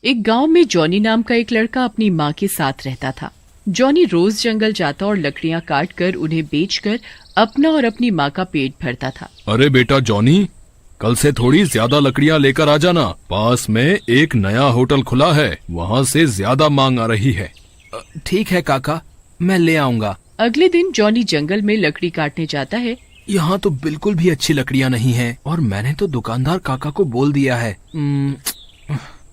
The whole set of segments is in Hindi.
एक गांव में जॉनी नाम का एक लड़का अपनी माँ के साथ रहता था। जॉनी रोज जंगल जाता और लकड़ियाँ काट कर उन्हें बेचकर अपना और अपनी माँ का पेट भरता था। अरे बेटा जॉनी, कल से थोड़ी ज्यादा लकड़ियाँ लेकर आ जाना। पास में एक नया होटल खुला है, वहाँ से ज्यादा मांग आ रही है। ठीक है काका, मैं ले आऊंगा। अगले दिन जॉनी जंगल में लकड़ी काटने जाता है। यहाँ तो बिल्कुल भी अच्छी लकड़ियाँ नहीं हैं और मैंने तो दुकानदार काका को बोल दिया है।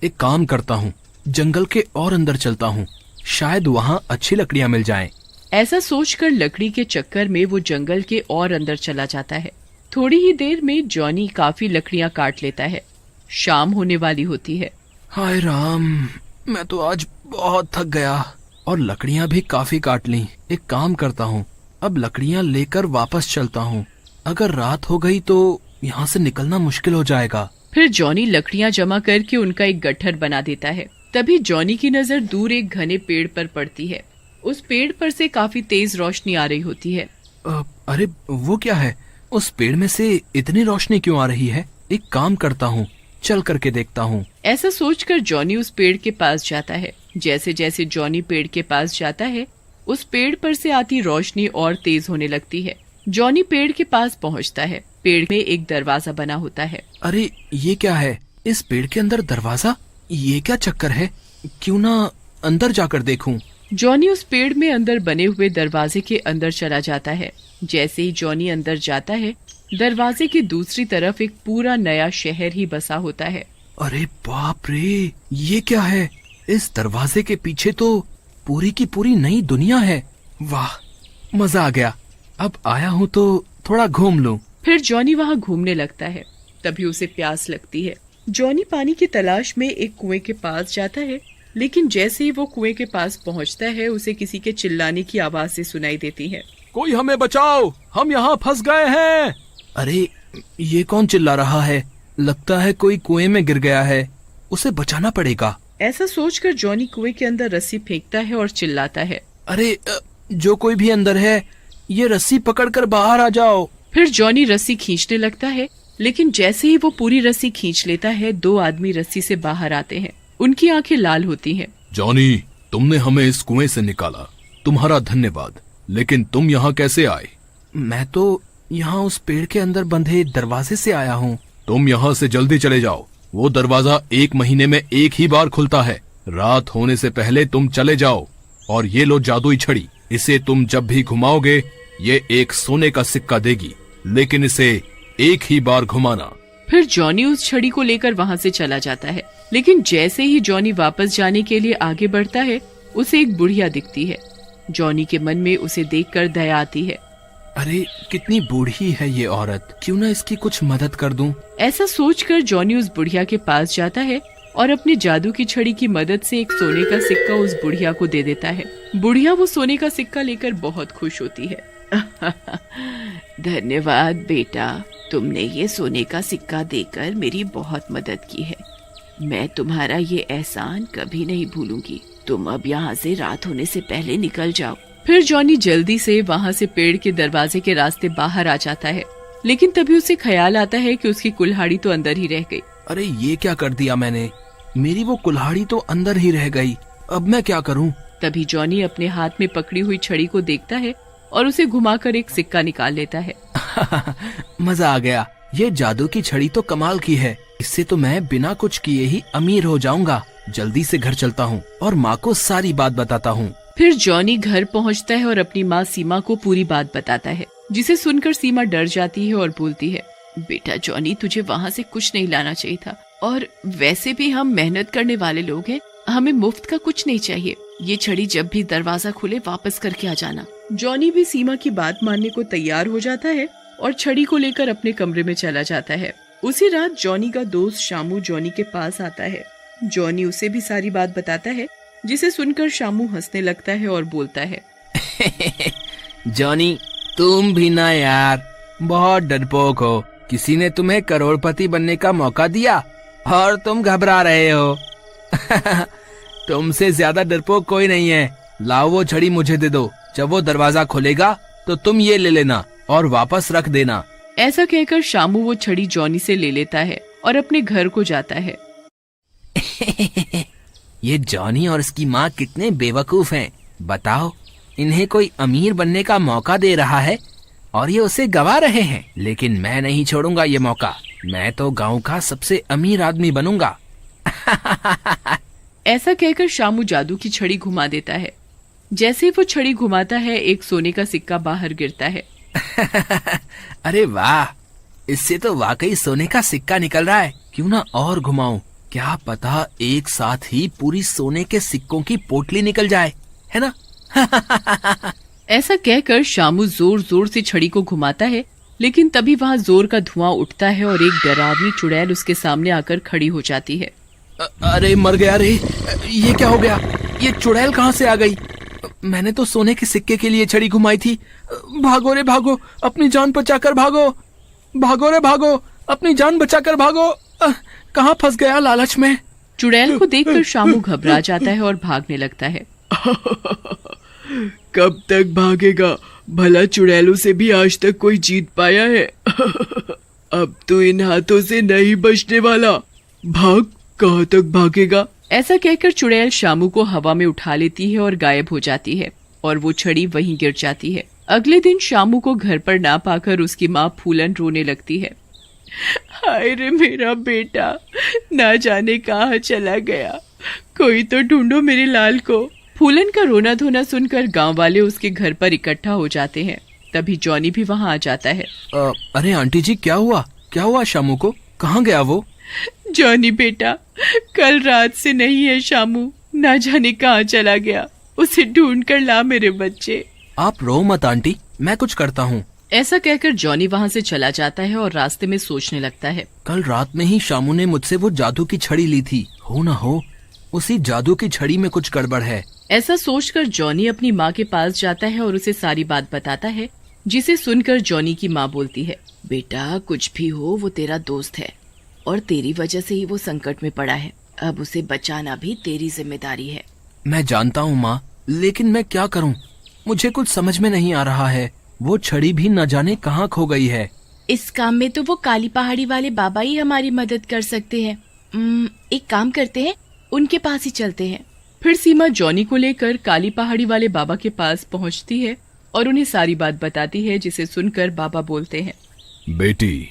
एक काम करता हूँ, जंगल के और अंदर चलता हूँ, शायद वहाँ अच्छी लकड़ियाँ मिल जाएं। ऐसा सोचकर लकड़ी के चक्कर में वो जंगल के और अंदर चला जाता है। थोड़ी ही देर में जॉनी काफी लकड़ियाँ काट लेता है। शाम होने वाली होती है। हाय राम, मैं तो आज बहुत थक गया और लकड़ियाँ भी काफी काट ली। एक काम करता हूँ, अब लकड़ियाँ लेकर वापस चलता हूँ। अगर रात हो गई तो यहाँ से निकलना मुश्किल हो जाएगा। फिर जॉनी लकड़ियाँ जमा करके उनका एक गट्ठर बना देता है। तभी जॉनी की नजर दूर एक घने पेड़ पर पड़ती है। उस पेड़ पर से काफी तेज रोशनी आ रही होती है। अरे वो क्या है? उस पेड़ में से इतनी रोशनी क्यों आ रही है? एक काम करता हूँ, चल करके देखता हूँ। ऐसा सोचकर जॉनी उस पेड़ के पास जाता है। जैसे जैसे जॉनी पेड़ के पास जाता है, उस पेड़ पर से आती रोशनी और तेज होने लगती है। जॉनी पेड़ के पास पहुँचता है। पेड़ में एक दरवाजा बना होता है। अरे ये क्या है? इस पेड़ के अंदर दरवाजा? ये क्या चक्कर है? क्यों ना अंदर जाकर देखूं। जॉनी उस पेड़ में अंदर बने हुए दरवाजे के अंदर चला जाता है। जैसे ही जॉनी अंदर जाता है, दरवाजे की दूसरी तरफ एक पूरा नया शहर ही बसा होता है। अरे बाप रे, ये क्या है? इस दरवाजे के पीछे तो पूरी की पूरी नई दुनिया है। वाह, मजा आ गया। अब आया हूँ तो थोड़ा घूम लूं। फिर जॉनी वहाँ घूमने लगता है। तभी उसे प्यास लगती है। जॉनी पानी की तलाश में एक कुएं के पास जाता है, लेकिन जैसे ही वो कुएं के पास पहुँचता है, उसे किसी के चिल्लाने की आवाज़ें सुनाई देती है। कोई हमें बचाओ, हम यहाँ फंस गए हैं। अरे ये कौन चिल्ला रहा है? लगता है कोई कुएं में गिर गया है, उसे बचाना पड़ेगा। ऐसा सोचकर जॉनी कुएं के अंदर रस्सी फेंकता है और चिल्लाता है, अरे जो कोई भी अंदर है, ये रस्सी पकड़कर बाहर आ जाओ। फिर जॉनी रस्सी खींचने लगता है, लेकिन जैसे ही वो पूरी रस्सी खींच लेता है, दो आदमी रस्सी से बाहर आते हैं। उनकी आंखें लाल होती हैं। जॉनी, तुमने हमें इस कुएं से निकाला, तुम्हारा धन्यवाद। लेकिन तुम यहाँ कैसे आए? मैं तो यहाँ उस पेड़ के अंदर बंधे दरवाजे से आया हूँ। तुम यहाँ से जल्दी चले जाओ। वो दरवाजा 1 महीने में एक ही बार खुलता है। रात होने से पहले तुम चले जाओ। और ये लो जादुई छड़ी, इसे तुम जब भी घुमाओगे, ये एक सोने का सिक्का देगी, लेकिन इसे एक ही बार घुमाना। फिर जॉनी उस छड़ी को लेकर वहाँ से चला जाता है, लेकिन जैसे ही जॉनी वापस जाने के लिए आगे बढ़ता है, उसे एक बुढ़िया दिखती है। जॉनी के मन में उसे देखकर दया आती है। अरे कितनी बूढ़ी है ये औरत, क्यों ना इसकी कुछ मदद कर दूं। ऐसा सोचकर जॉनी उस बुढ़िया के पास जाता है और अपनी जादू की छड़ी की मदद से एक सोने का सिक्का उस बुढ़िया को दे देता है। बुढ़िया वो सोने का सिक्का लेकर बहुत खुश होती है। धन्यवाद बेटा, तुमने ये सोने का सिक्का देकर मेरी बहुत मदद की है। मैं तुम्हारा ये एहसान कभी नहीं भूलूंगी। तुम अब यहाँ से रात होने से पहले निकल जाओ। फिर जॉनी जल्दी से वहाँ से पेड़ के दरवाजे के रास्ते बाहर आ जाता है, लेकिन तभी उसे ख्याल आता है कि उसकी कुल्हाड़ी तो अंदर ही रह गई। अरे ये क्या कर दिया मैंने? मेरी वो कुल्हाड़ी तो अंदर ही रह गई। अब मैं क्या करूं? तभी जॉनी अपने हाथ में पकड़ी हुई छड़ी को देखता है और उसे घुमाकर एक सिक्का निकाल लेता है। मजा आ गया। ये जादू की छड़ी तो कमाल की है। इससे तो मैं बिना कुछ किए ही अमीर हो जाऊंगा। जल्दी से घर चलता हूँ और माँ को सारी बात बताता हूँ। फिर जॉनी घर पहुँचता है और अपनी माँ सीमा को पूरी बात बताता है, जिसे सुनकर सीमा डर जाती है और बोलती है, बेटा जॉनी, तुझे वहाँ से कुछ नहीं लाना चाहिए था। और वैसे भी हम मेहनत करने वाले लोग हैं, हमें मुफ्त का कुछ नहीं चाहिए। ये छड़ी जब भी दरवाजा खुले वापस करके आ जाना। जॉनी भी सीमा की बात मानने को तैयार हो जाता है और छड़ी को लेकर अपने कमरे में चला जाता है। उसी रात जॉनी का दोस्त शामू जॉनी के पास आता है। जॉनी उसे भी सारी बात बताता है, जिसे सुनकर शामू हंसने लगता है और बोलता है, जॉनी, तुम भी ना यार, बहुत डरपोक हो। किसी ने तुम्हें करोड़पति बनने का मौका दिया और तुम घबरा रहे हो। तुमसे ज्यादा डरपोक कोई नहीं है। लाओ वो छड़ी मुझे दे दो। जब वो दरवाजा खुलेगा तो तुम ये ले लेना और वापस रख देना। ऐसा कहकर शामू वो छड़ी जॉनी से ले लेता है और अपने घर को जाता है। ये जॉनी और इसकी माँ कितने बेवकूफ हैं। बताओ, इन्हें कोई अमीर बनने का मौका दे रहा है और ये उसे गवा रहे हैं, लेकिन मैं नहीं छोड़ूंगा ये मौका। मैं तो गांव का सबसे अमीर आदमी बनूंगा। ऐसा कहकर शामू जादू की छड़ी घुमा देता है। जैसे ही वो छड़ी घुमाता है, एक सोने का सिक्का बाहर गिरता है। अरे वाह, इससे तो वाकई सोने का सिक्का निकल रहा है। क्यों ना और घुमाऊं, क्या पता एक साथ ही पूरी सोने के सिक्कों की पोटली निकल जाए, है ना? ऐसा कहकर शामू जोर जोर से छड़ी को घुमाता है, लेकिन तभी वहाँ जोर का धुआं उठता है और एक डरावनी चुड़ैल उसके सामने आकर खड़ी हो जाती है। अरे मर गया रे, ये क्या हो गया? ये चुड़ैल कहाँ से आ गई? मैंने तो सोने के सिक्के के लिए छड़ी घुमाई थी। भागो रे भागो, अपनी जान बचाकर भागो। भागो रे भागो, अपनी जान बचाकर भागो। कहाँ फंस गया लालच में। चुड़ैल को देखकर शामू घबरा जाता है और भागने लगता है। कब तक भागेगा? भला चुड़ैलों से भी आज तक कोई जीत पाया है? अब तो इन हाथों से नहीं बचने वाला। भाग, कहाँ तक भागेगा? ऐसा कहकर चुड़ैल शामू को हवा में उठा लेती है और गायब हो जाती है और वो छड़ी वहीं गिर जाती है। अगले दिन शामू को घर पर ना पाकर उसकी माँ फूलन रोने लगती है। हाय रे मेरा बेटा, ना जाने कहाँ चला गया। कोई तो ढूंढो मेरे लाल को। फूलन का रोना धोना सुनकर गांव वाले उसके घर पर इकट्ठा हो जाते हैं। तभी जॉनी भी वहां आ जाता है। अरे आंटी जी, क्या हुआ शामू को? कहाँ गया वो? जॉनी बेटा, कल रात से नहीं है शामू, ना जाने कहाँ चला गया। उसे ढूंढ कर ला मेरे बच्चे। आप रो मत आंटी, मैं कुछ करता हूँ। ऐसा कहकर जॉनी वहाँ से चला जाता है और रास्ते में सोचने लगता है। कल रात में ही शामू ने मुझसे वो जादू की छड़ी ली थी। हो ना हो उसी जादू की छड़ी में कुछ गड़बड़ है। ऐसा सोचकर जॉनी अपनी माँ के पास जाता है और उसे सारी बात बताता है, जिसे सुनकर जॉनी की माँ बोलती है, बेटा कुछ भी हो वो तेरा दोस्त है और तेरी वजह से ही वो संकट में पड़ा है। अब उसे बचाना भी तेरी जिम्मेदारी है। मैं जानता हूँ माँ, लेकिन मैं क्या करूँ? मुझे कुछ समझ में नहीं आ रहा है। वो छड़ी भी न जाने कहाँ खो गई है। इस काम में तो वो काली पहाड़ी वाले बाबा ही हमारी मदद कर सकते हैं। एक काम करते हैं, उनके पास ही चलते हैं। फिर सीमा जॉनी को लेकर काली पहाड़ी वाले बाबा के पास पहुंचती है और उन्हें सारी बात बताती है, जिसे सुनकर बाबा बोलते हैं, बेटी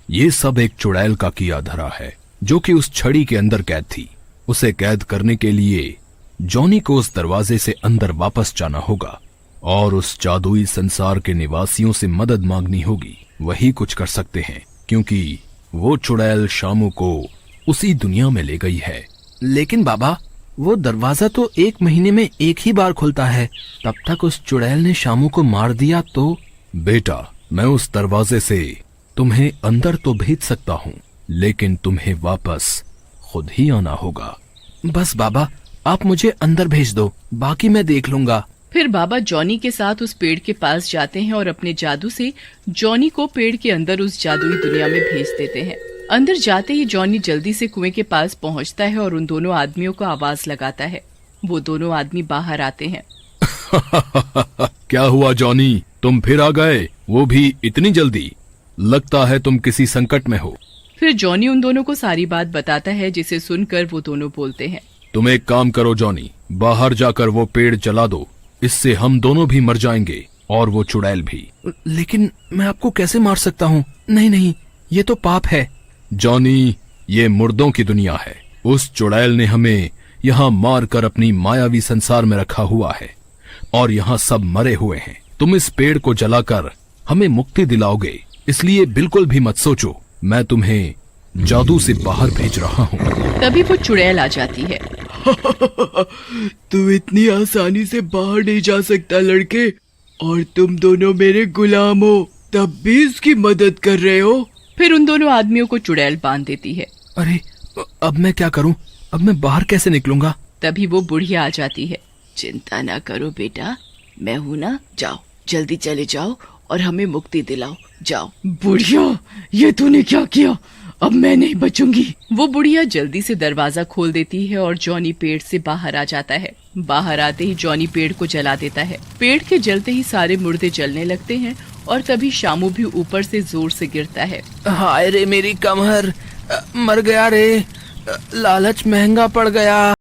ये सब एक चुड़ैल का किया धरा है, जो कि उस छड़ी के अंदर कैद थी। उसे कैद करने के लिए जॉनी को उस दरवाजे से अंदर वापस जाना होगा और उस जादुई संसार के निवासियों से मदद मांगनी होगी। वही कुछ कर सकते हैं, क्योंकि वो चुड़ैल शामू को उसी दुनिया में ले गई है। लेकिन बाबा, वो दरवाजा तो 1 महीने में एक ही बार खुलता है। तब तक उस चुड़ैल ने शामू को मार दिया तो? बेटा, मैं उस दरवाजे से तुम्हें अंदर तो भेज सकता हूँ, लेकिन तुम्हें वापस खुद ही आना होगा। बस बाबा, आप मुझे अंदर भेज दो, बाकी मैं देख लूंगा। फिर बाबा जॉनी के साथ उस पेड़ के पास जाते हैं और अपने जादू से जॉनी को पेड़ के अंदर उस जादुई दुनिया में भेज देते हैं। अंदर जाते ही जॉनी जल्दी से कुएं के पास पहुंचता है और उन दोनों आदमियों को आवाज लगाता है। वो दोनों आदमी बाहर आते हैं। क्या हुआ जॉनी, तुम फिर आ गए, वो भी इतनी जल्दी? लगता है तुम किसी संकट में हो। फिर जॉनी उन दोनों को सारी बात बताता है, जिसे सुनकर वो दोनों बोलते हैं, तुम एक काम करो जॉनी, बाहर जाकर वो पेड़ जला दो। इससे हम दोनों भी मर जाएंगे और वो चुड़ैल भी। लेकिन मैं आपको कैसे मार सकता हूँ? नहीं, ये तो पाप है। जॉनी, ये मुर्दों की दुनिया है। उस चुड़ैल ने हमें यहाँ मार कर अपनी मायावी संसार में रखा हुआ है और यहाँ सब मरे हुए हैं। तुम इस पेड़ को जलाकर हमें मुक्ति दिलाओगे, इसलिए बिल्कुल भी मत सोचो। मैं तुम्हें जादू से बाहर भेज रहा हूँ। तभी वो चुड़ैल आ जाती है। तू इतनी आसानी से बाहर नहीं जा सकता लड़के, और तुम दोनों मेरे गुलाम हो, तब भी इसकी मदद कर रहे हो। फिर उन दोनों आदमियों को चुड़ैल बांध देती है। अरे अब मैं क्या करूं? अब मैं बाहर कैसे निकलूंगा? तभी वो बुढ़िया आ जाती है। चिंता ना करो बेटा, मैं हूँ ना, जाओ जल्दी चले जाओ और हमें मुक्ति दिलाओ, जाओ। बुढ़िया, ये तूने क्या किया? अब मैं नहीं बचूंगी। वो बुढ़िया जल्दी से दरवाजा खोल देती है और जॉनी पेड़ से बाहर आ जाता है। बाहर आते ही जॉनी पेड़ को जला देता है। पेड़ के जलते ही सारे मुर्दे जलने लगते हैं और तभी शामू भी ऊपर से जोर से गिरता है। हाय रे मेरी कमर, मर गया रे, लालच महंगा पड़ गया।